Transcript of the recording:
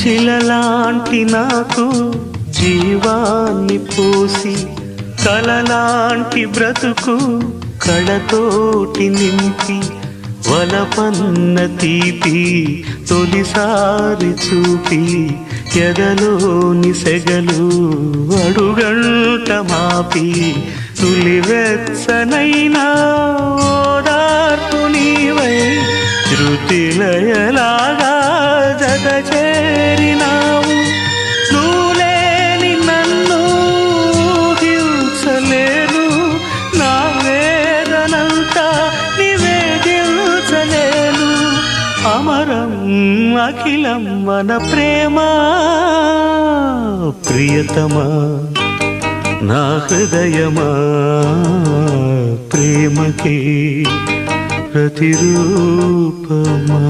శిలలాంటి నాకు జీవాన్ని పోసి కలలాంటి బ్రతుకు కళతోటి నింపి వలపన్న తీపి తొలిసారి చూపి ఎదలోని సెగలు అడుగంట మాపి తులివెచ్చనైనా ఓదార్పు నీవై శృతిలయలాగా జత చేరినావు. నువ్వులేని నన్ను హింసలేను, నా వేదనంతా నివేదించలేను. అమరం అఖిలం మన ప్రేమ ప్రియతమా నా హృదయమా ప్రేమకి ప్రతిరూపమా.